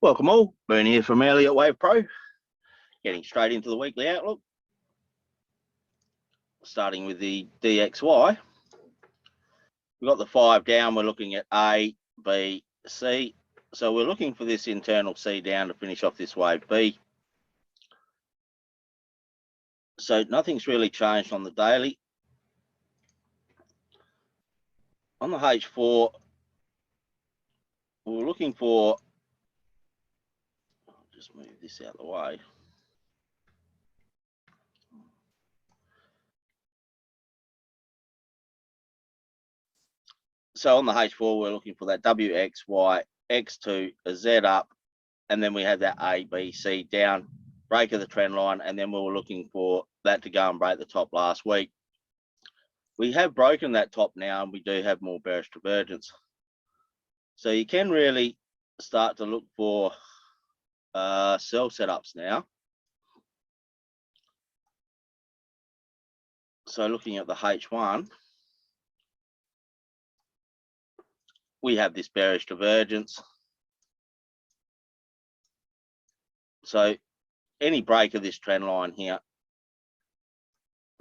Welcome all, Boone here from EWPRO, getting straight into the weekly outlook. Starting with the DXY, we've got the 5 down, we're looking at A, B, C. So we're looking for this internal C down to finish off this wave B. So nothing's really changed on the daily. On the H4, we're looking for, I'll just move this out of the way. So on the H4, we're looking for that WXY, X2, a Z up, and then we have that A, B, C down, break of the trend line, and then we were looking for that to go and break the top last week. We have broken that top now, and we do have more bearish divergence. So you can really start to look for sell setups now. So looking at the H1, we have this bearish divergence. So any break of this trend line here.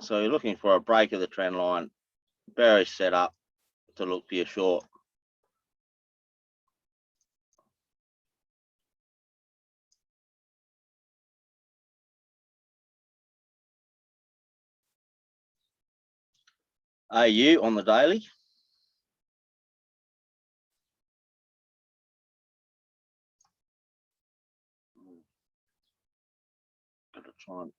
So you're looking for a break of the trend line, bearish setup to look for your short. AU on the daily. Gotta try and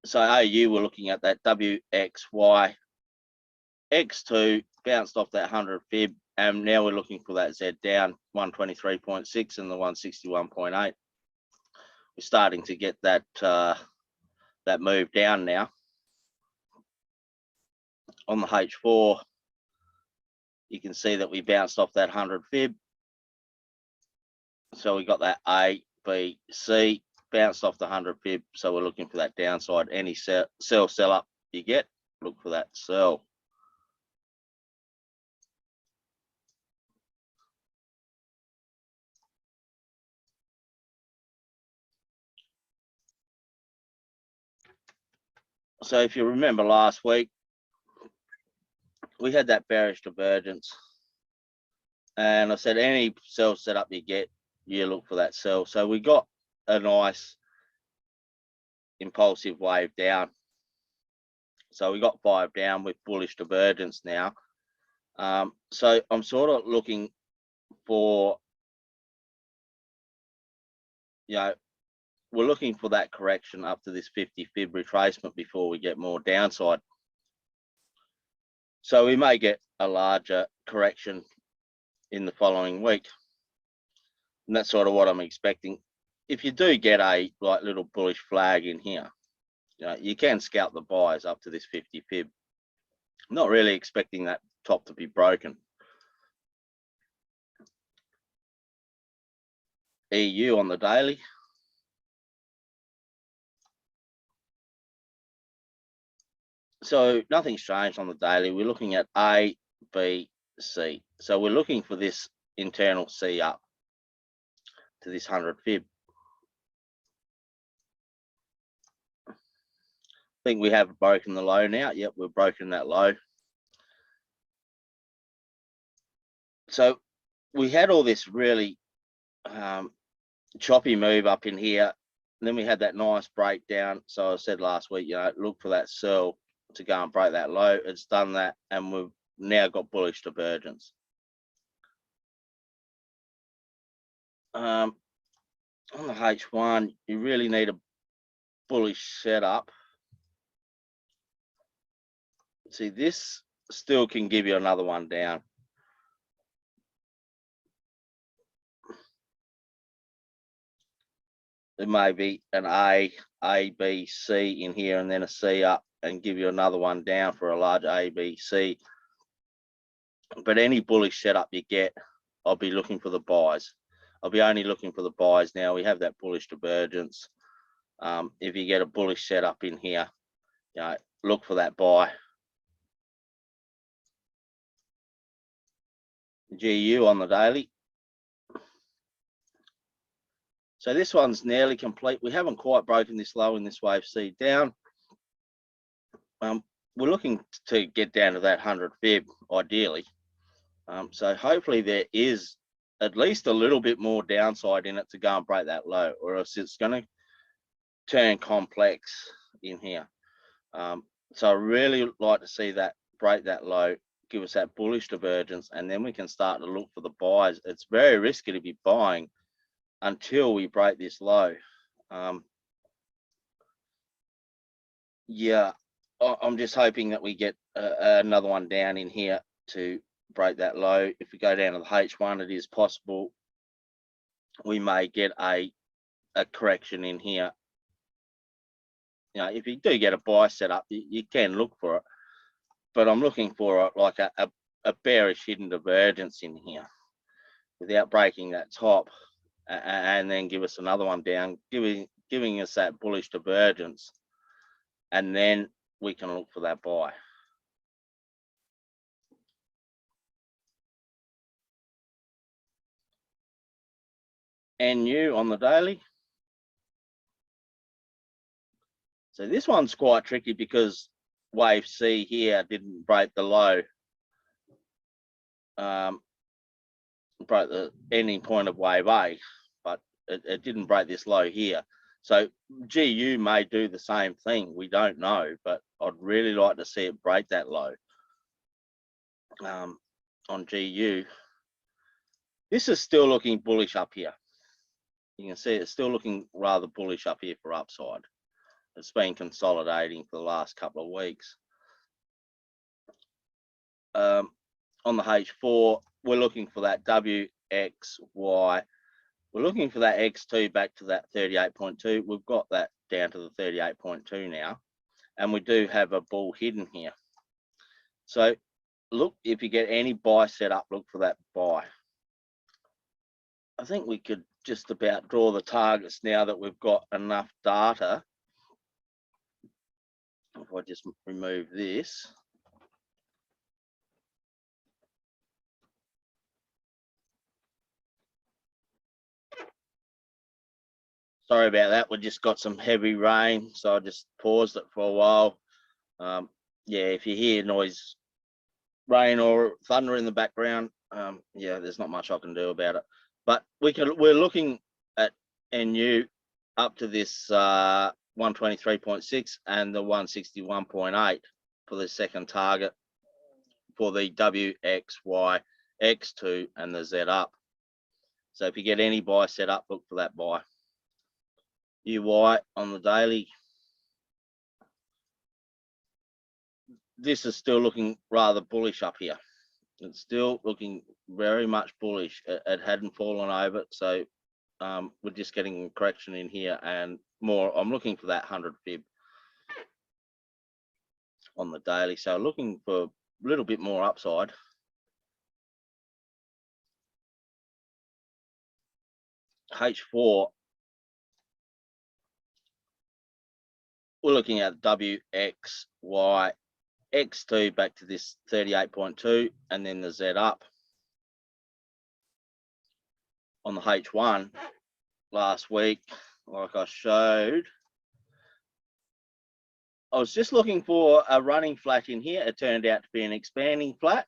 so AU, we're looking at that WXY, X2 bounced off that 100 fib, and now we're looking for that Z down 123.6 and the 161.8. We're starting to get that that move down now. On the H4, you can see that we bounced off that 100 fib. So we got that A, B, C, bounced off the 100 fib. So we're looking for that downside. Any sell up you get, look for that sell. So if you remember last week, we had that bearish divergence. And I said, any sell setup you get, you look for that sell. So we got a nice impulsive wave down. So we got 5 down with bullish divergence now. So I'm sort of looking for, we're looking for that correction up to this 50 fib retracement before we get more downside. So we may get a larger correction in the following week. And that's sort of what I'm expecting. If you do get a little bullish flag in here, you can scalp the buys up to this 50 fib. I'm not really expecting that top to be broken. EU on the daily. So nothing's changed on the daily. We're looking at A, B, C. So we're looking for this internal C up to this 100 fib. I think we have broken the low now. Yep, we've broken that low. So we had all this really choppy move up in here. And then we had that nice breakdown. So I said last week, look for that sell to go and break that low. It's done that, and we've now got bullish divergence. On the H1, you really need a bullish setup. See, this still can give you another one down. There may be an A, B, C in here, and then a C up, and give you another one down for a large A, B, C. But any bullish setup you get, I'll be looking for the buys. I'll be only looking for the buys now. We have that bullish divergence. If you get a bullish setup in here, look for that buy. GU on the daily. So this one's nearly complete. We haven't quite broken this low in this wave C down. We're looking to get down to that 100 fib ideally. So hopefully there is at least a little bit more downside in it to go and break that low, or else it's going to turn complex in here. So I really like to see that break that low, give us that bullish divergence, and then we can start to look for the buys. It's very risky to be buying until we break this low. Yeah, I'm just hoping that we get another one down in here to break that low. If we go down to the H1, it is possible we may get a correction in here. You know, if you do get a buy set up, you can look for it, but I'm looking for like a bearish hidden divergence in here without breaking that top, and then give us another one down, giving us that bullish divergence, and then we can look for that buy. NU on the daily. So this one's quite tricky because wave C here didn't break the low, broke the ending point of wave A, but it didn't break this low here. So GU may do the same thing. We don't know, but I'd really like to see it break that low on GU. This is still looking bullish up here. You can see it's still looking rather bullish up here for upside. It's been consolidating for the last couple of weeks. On the H4, we're looking for that WXY. We're looking for that X2 back to that 38.2. We've got that down to the 38.2 now, and we do have a bull hidden here. So look, if you get any buy set up, look for that buy. I think we could just about draw the targets now that we've got enough data. If I just remove this. Sorry about that. We just got some heavy rain, so I just paused it for a while. Yeah, if you hear noise, rain or thunder in the background, yeah, there's not much I can do about it. But we're looking at NU up to this 123.6 and the 161.8 for the second target for the WXY, X2 and the Z up. So if you get any buy set up, look for that buy. UY on the daily. This is still looking rather bullish up here. It's still looking very much bullish. It hadn't fallen over, so we're just getting a correction in here and more. I'm looking for that 100 fib on the daily, so looking for a little bit more upside. H4, we're looking at WXY, X2 back to this 38.2 and then the Z up. On the H1 last week, like I showed, I was just looking for a running flat in here. It turned out to be an expanding flat,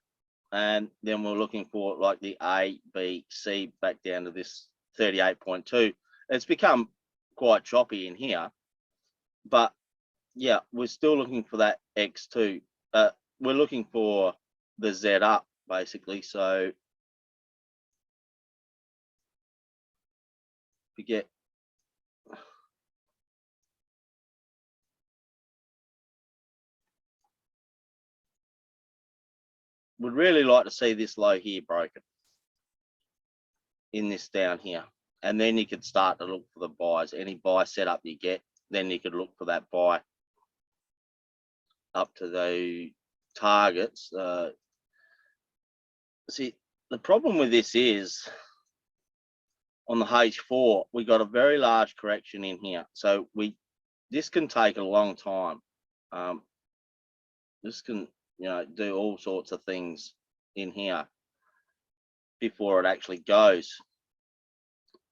and then we're looking for like the A, B, C back down to this 38.2. It's become quite choppy in here, but yeah, we're still looking for that X2. We're looking for the Z up basically. So we get would really like to see this low here broken in this down here, and then you could start to look for the buys. Any buy setup you get, then you could look for that buy up to the targets. See, the problem with this is on the H4, we got a very large correction in here, so this can take a long time. This can, you know, do all sorts of things in here. before it actually goes.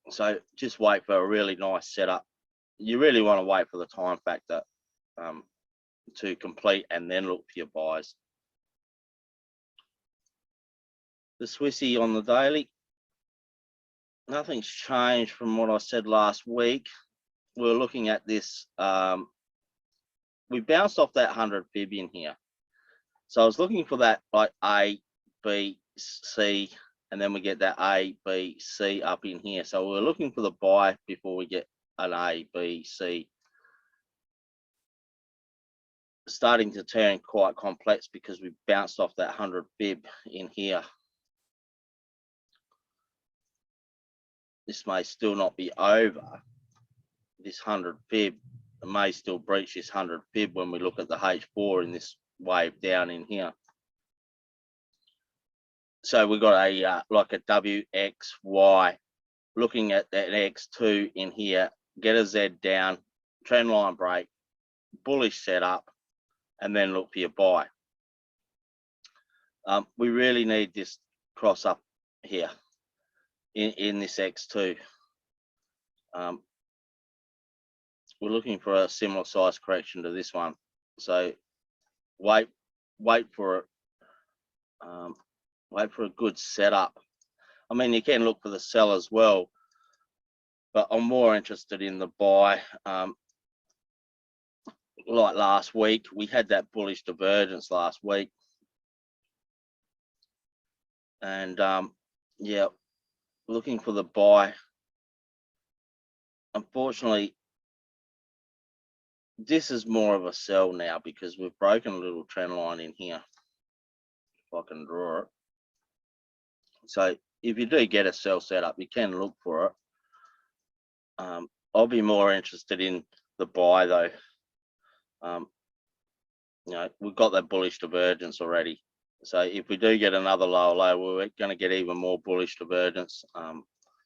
So just wait for a really nice setup. You really want to wait for the time factor to complete and then look for your buys. The Ftse on the daily, nothing's changed from what I said last week. We're looking at this. We bounced off that 100 fib in here. So I was looking for that like A, B, C, and then we get that A, B, C up in here. So we're looking for the buy before we get an A, B, C. Starting to turn quite complex because we bounced off that 100 fib in here. This may still not be over. This 100 fib may still breach this 100 fib when we look at the H4 in this wave down in here. So we've got a like a WXY, looking at that X2 in here, get a Z down, trend line break, bullish setup, and then look for your buy. We really need this cross up here in this X2. We're looking for a similar size correction to this one. So wait for it. Wait for a good setup. I mean, you can look for the sell as well, but I'm more interested in the buy. Like last week, we had that bullish divergence last week. And yeah, looking for the buy. Unfortunately, this is more of a sell now because we've broken a little trend line in here. If I can draw it. So if you do get a sell setup, you can look for it. I'll be more interested in the buy though. You know, we've got that bullish divergence already. So if we do get another lower low, we're going to get even more bullish divergence,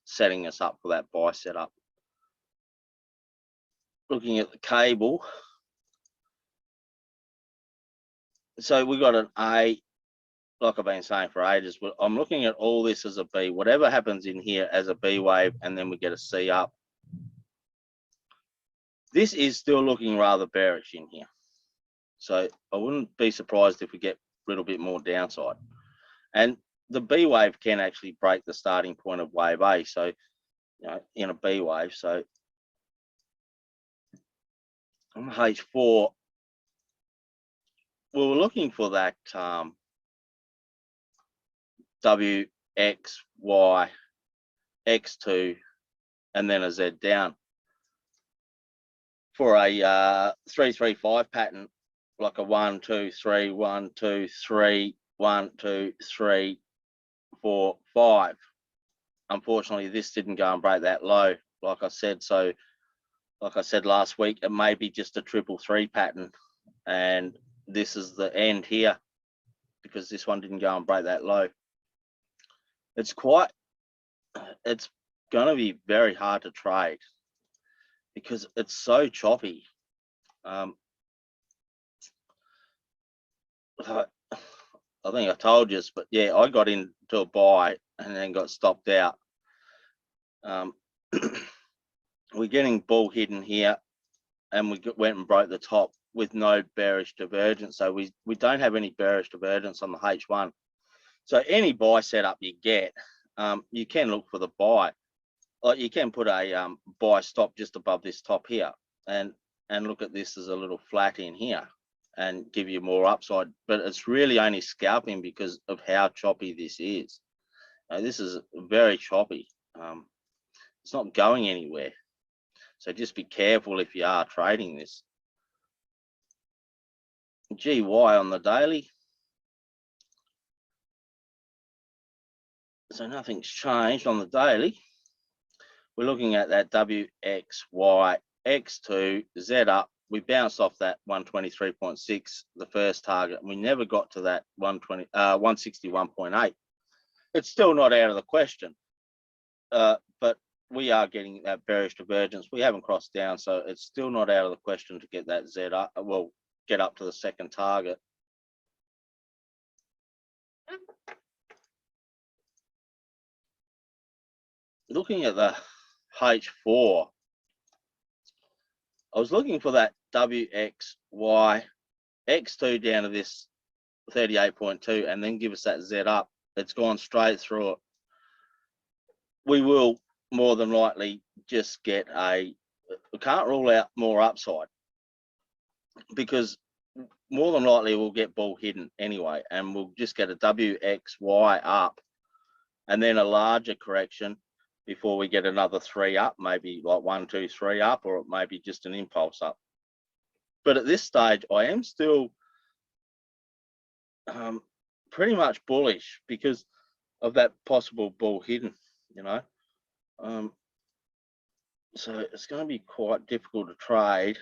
setting us up for that buy setup. Looking at the cable. So we got an A. Like I've been saying for ages, I'm looking at all this as a B. Whatever happens in here as a B wave, and then we get a C up. This is still looking rather bearish in here. So I wouldn't be surprised if we get a little bit more downside. And the B wave can actually break the starting point of wave A. So, you know, in a B wave. So on H4, we were looking for that W, X, Y, X2, and then a Z down for a 3-3-5 pattern, like a 1, 2, 3, 1, 2, 3, 1, 2, 3, 4, 5. Unfortunately, this didn't go and break that low, like I said. So, like I said last week, it may be just a 3-3 pattern, and this is the end here because this one didn't go and break that low. It's going to be very hard to trade because it's so choppy. I think I told you, but yeah, I got into a buy and then got stopped out. We're getting bull hidden here, and we went and broke the top with no bearish divergence. So we don't have any bearish divergence on the H1. So any buy setup you get, you can look for the buy. Like you can put a buy stop just above this top here, and look at this as a little flat in here, and give you more upside. But it's really only scalping because of how choppy this is. Now, this is very choppy. It's not going anywhere. So just be careful if you are trading this. GY on the daily. So nothing's changed on the daily. We're looking at that WXY, X2, Z up. We bounced off that 123.6, the first target, and we never got to that 161.8. It's still not out of the question, but we are getting that bearish divergence. We haven't crossed down, so it's still not out of the question to get that Z up. Well, get up to the second target. looking at the H4, I was looking for that WXY X2 down to this 38.2 and then give us that Z up. It's gone straight through it. We will more than likely just get we can't rule out more upside, because more than likely we'll get bull hidden anyway, and we'll just get a WXY up and then a larger correction before we get another 3 up, maybe like 1, 2, 3 up, or it may be just an impulse up. But at this stage, I am still pretty much bullish because of that possible bull hidden, you know. So it's going to be quite difficult to trade.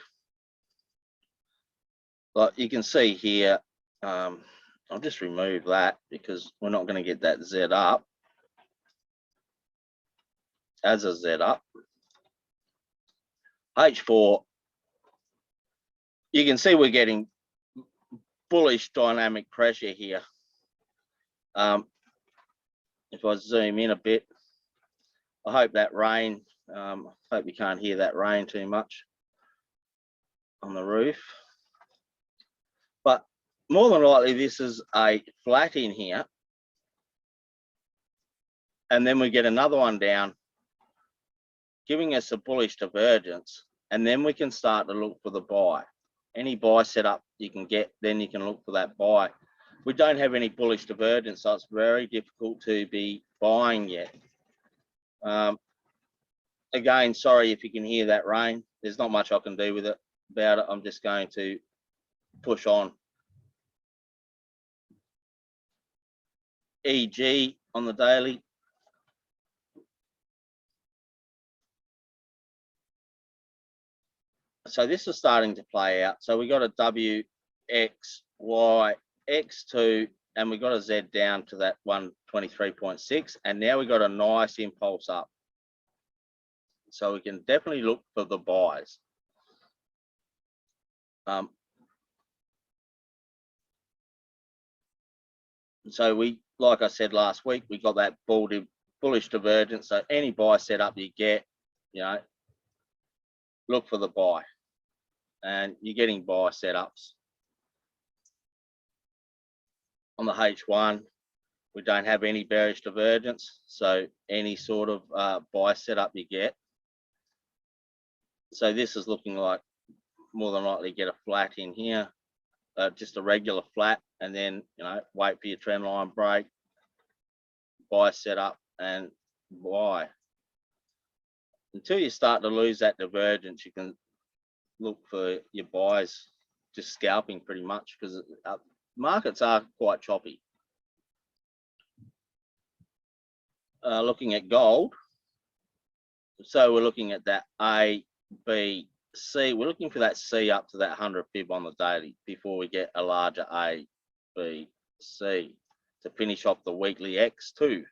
Like you can see here, I'll just remove that because we're not going to get that Z up as a Z up. H4, you can see we're getting bullish dynamic pressure here. If I zoom in a bit, I hope that rain, I hope you can't hear that rain too much on the roof. But more than likely, this is a flat in here. And then we get another one down, giving us a bullish divergence. And then we can start to look for the buy. Any buy setup you can get, then you can look for that buy. We don't have any bullish divergence, so it's very difficult to be buying yet. Again, sorry if you can hear that rain. There's not much I can do with it about it. I'm just going to push on. EG on the daily. So this is starting to play out. So we got a WXY X2 and we got a Z down to that 123.6, and now we got a nice impulse up. So we can definitely look for the buys. So we, like I said last week, we got that bullish divergence. So any buy setup you get, you know, look for the buy, and you're getting buy setups. On the H1, we don't have any bearish divergence, so any sort of buy setup you get. So this is looking like more than likely get a flat in here, just a regular flat, and then, you know, wait for your trend line break, buy setup, and buy. Until you start to lose that divergence, you can look for your buys, just scalping pretty much, because markets are quite choppy. Looking at gold, so we're looking at that A, B, C. We're looking for that C up to that 100 fib on the daily before we get a larger A, B, C to finish off the weekly X2.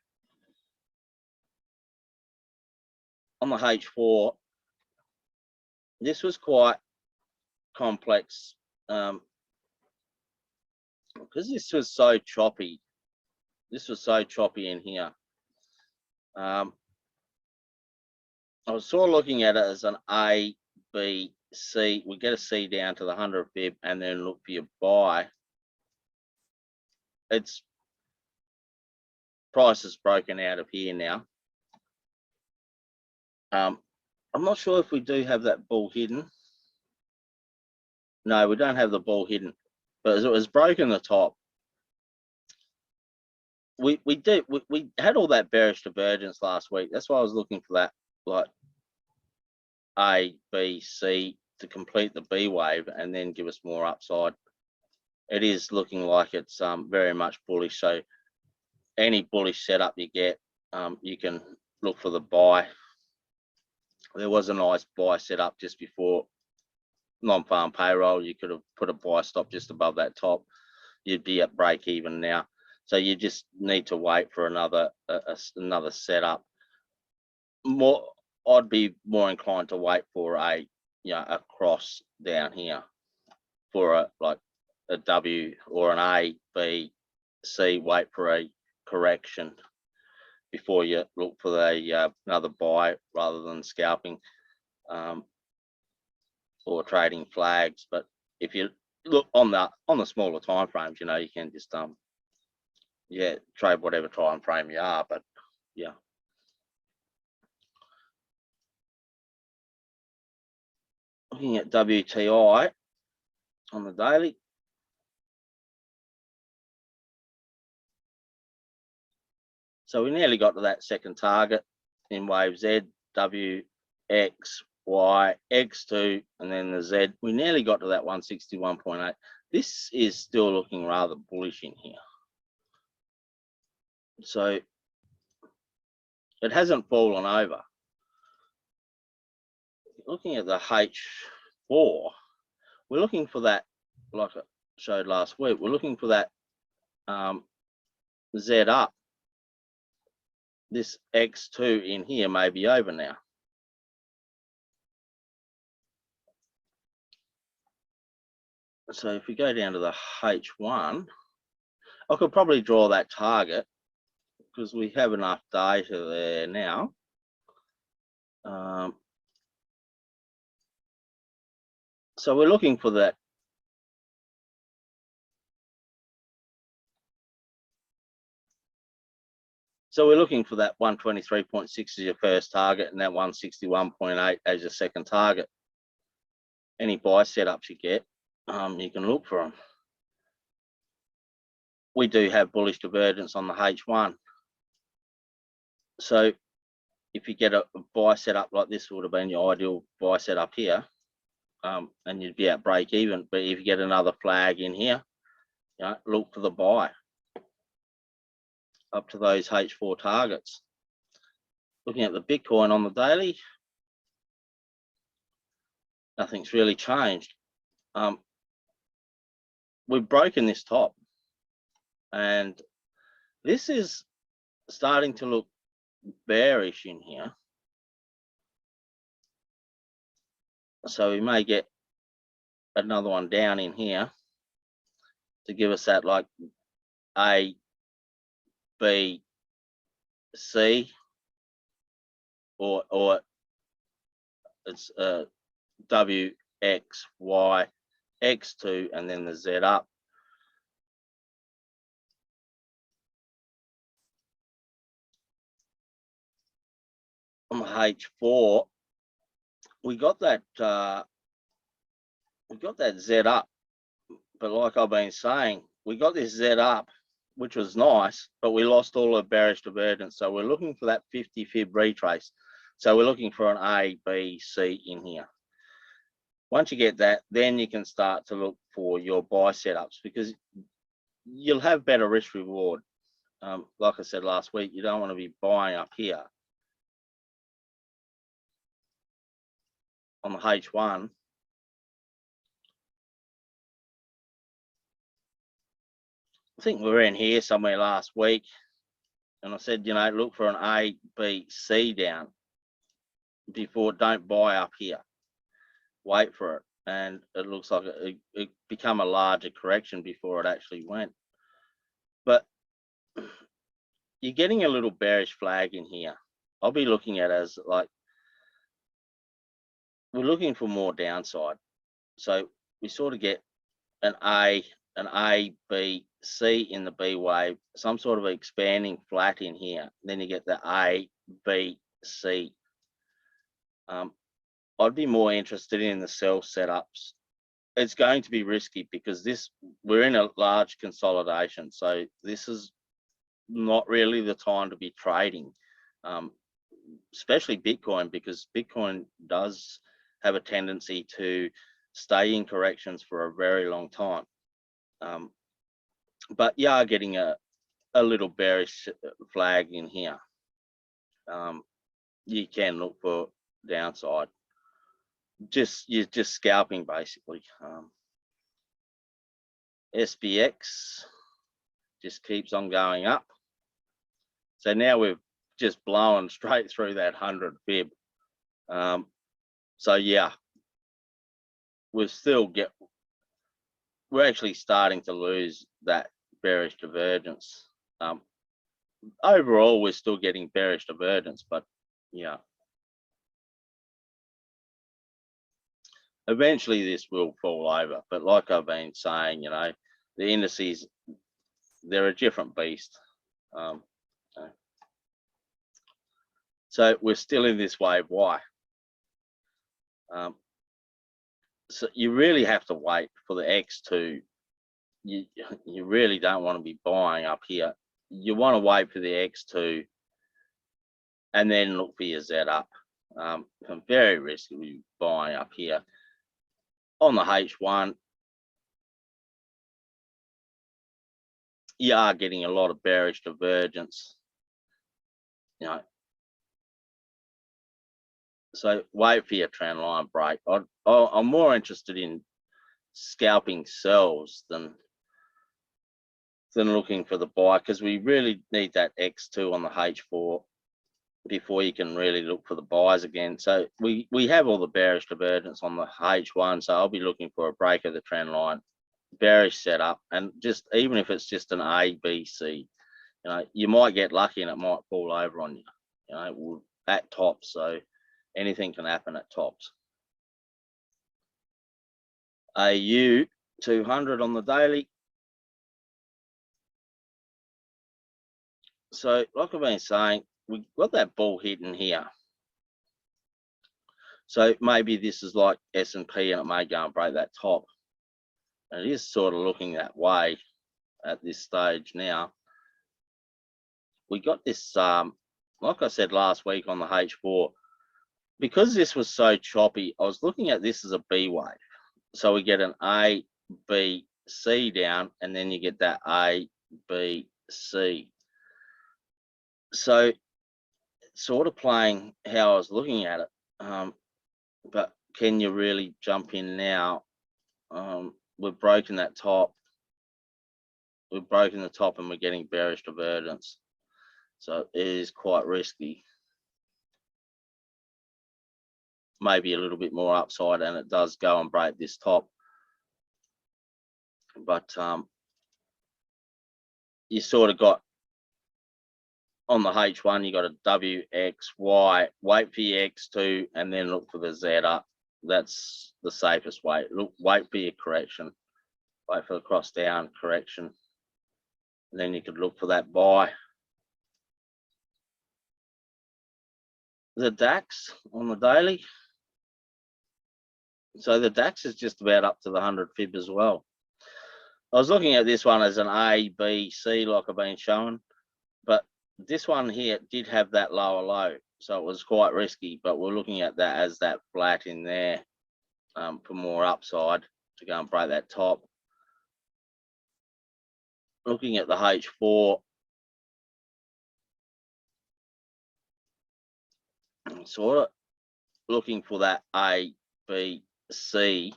On the H4, this was quite complex because this was so choppy. This was so choppy in here. I was sort of looking at it as an A, B, C. We get a C down to the 100 fib and then look for your buy. It's price is broken out of here now. I'm not sure if we do have that bull hidden. No, we don't have the bull hidden, but it was broken the top. We had all that bearish divergence last week. That's why I was looking for that, like A, B, C to complete the B wave and then give us more upside. It is looking like it's very much bullish. So any bullish setup you get, you can look for the buy. There was a nice buy set up just before non-farm payroll. You could have put a buy stop just above that top. You'd be at break even now. So you just need to wait for another setup. I'd be more inclined to wait for a cross down here for like a W or an A, B, C. Wait for a correction before you look for the another buy rather than scalping or trading flags. But if you look on the smaller time frames, you know, you can just yeah, trade whatever time frame you are. But yeah, looking at WTI on the daily. So we nearly got to that second target in wave Z, W, X, Y, X2, and then the Z. We nearly got to that 161.8. This is still looking rather bullish in here. So it hasn't fallen over. Looking at the H4, we're looking for that, like I showed last week, we're looking for that Z up. This X2 in here may be over now. So if we go down to the H1, I could probably draw that target because we have enough data there now. So we're looking for that. So we're looking for that 123.6 as your first target and that 161.8 as your second target. Any buy setups you get, you can look for them. We do have bullish divergence on the H1. So if you get a buy setup like this, would have been your ideal buy setup here, and you'd be at break even. But if you get another flag in here, you know, look for the buy up to those H4 targets. Looking at the Bitcoin on the daily, nothing's really changed. We've broken this top, and this is starting to look bearish in here. So we may get another one down in here to give us that like A, B, C, or it's W, X, Y, X2, and then the Z up. On the H4, we got that Z up, but like I've been saying, we got this Z up, which was nice, but we lost all the bearish divergence. So we're looking for that 50 fib retrace. So we're looking for an A, B, C in here. Once you get that, then you can start to look for your buy setups, because you'll have better risk reward. Like I said last week, you don't want to be buying up here on the H1. I think we were in here somewhere last week, and I said, you know, look for an A, B, C down before, don't buy up here. Wait for it. And it looks like it become a larger correction before it actually went. But you're getting a little bearish flag in here. I'll be looking at it as like, we're looking for more downside. So we sort of get an A, B, C in the B wave, some sort of expanding flat in here. Then you get the A, B, C. I'd be more interested in the sell setups. It's going to be risky because we're in a large consolidation. So this is not really the time to be trading, especially Bitcoin, because Bitcoin does have a tendency to stay in corrections for a very long time. But you are getting a little bearish flag in here. You can look for downside. You're just scalping basically. SPX just keeps on going up. So now we've just blown straight through that 100 fib. So yeah, we're actually starting to lose that bearish divergence. overall, we're still getting bearish divergence, but yeah. Eventually this will fall over, but like I've been saying, you know, the indices, they're a different beast. So we're still in this wave Y. So you really have to wait for the X to, you really don't want to be buying up here. You want to wait for the X2 and then look for your Z up. Very risky buying up here. On the H1, you are getting a lot of bearish divergence, you know. So wait for your trend line break. I'm more interested in scalping sells than looking for the buy, because we really need that X2 on the H4 before you can really look for the buys again. So we have all the bearish divergence on the H1, so I'll be looking for a break of the trend line, bearish setup, and just even if it's just an A, B, C, you know, you might get lucky and it might fall over on you, you know, at tops. So anything can happen at tops. AU 200 on the daily. So like I've been saying, we got that bull hidden here. So maybe this is like S&P and it may go and break that top. And it is sort of looking that way at this stage now. We got this, like I said last week on the H4, because this was so choppy, I was looking at this as a B wave. So we get an A, B, C down, and then you get that A, B, C. So sort of playing how I was looking at it. But can you really jump in now? We've broken that top. We've broken the top and we're getting bearish divergence. So it is quite risky. Maybe a little bit more upside, and it does go and break this top. But you sort of got on the H1, you got a WXY, wait for your X2 and then look for the Z up. That's the safest way. Look, wait for your correction, wait for the cross down correction, and then you could look for that buy. The DAX on the daily. So the DAX is just about up to the 100 fib as well. I was looking at this one as an A, B, C like I've been showing, but this one here did have that lower low, so it was quite risky, but we're looking at that as that flat in there for more upside to go and break that top. Looking at the H4, sort of looking for that A, B, C,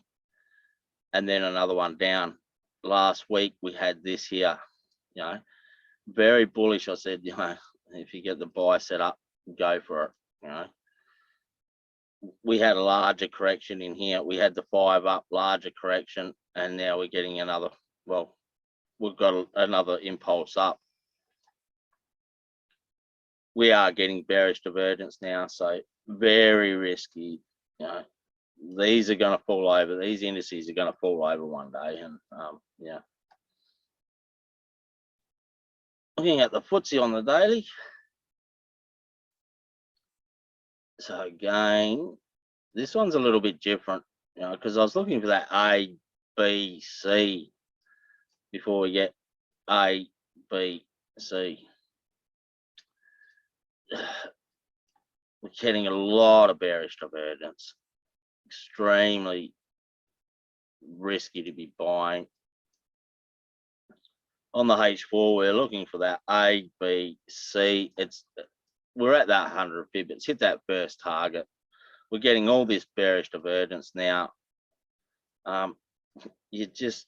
and then another one down. Last week we had this here, you know, very bullish. I said, you know, if you get the buy set up, go for it. You know, we had a larger correction in here. We had the 5 up, larger correction, and now we're getting another, well, we've got another impulse up. We are getting bearish divergence now, so very risky. You know, these are going to fall over. These indices are going to fall over one day, and yeah. Looking at the Ftse on the daily. So again, this one's a little bit different, you know, because I was looking for that A, B, C before we get A, B, C. We're getting a lot of bearish divergence. Extremely risky to be buying. On the H4, we're looking for that A, B, C. We're at that 100 fib. It's hit that first target. We're getting all this bearish divergence now. You just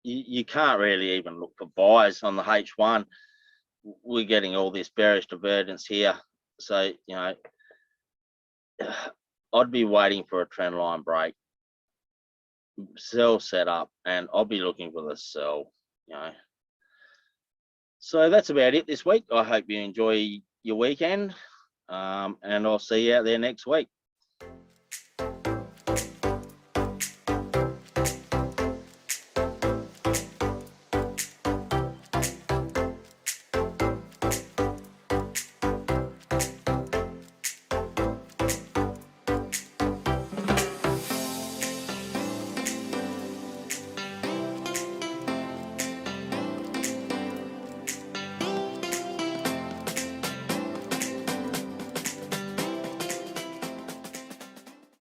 you can't really even look for buys on the H1. We're getting all this bearish divergence here. So, you know, I'd be waiting for a trend line break, sell set up, and I'll be looking for the sell, you know. So that's about it this week. I hope you enjoy your weekend, and I'll see you out there next week.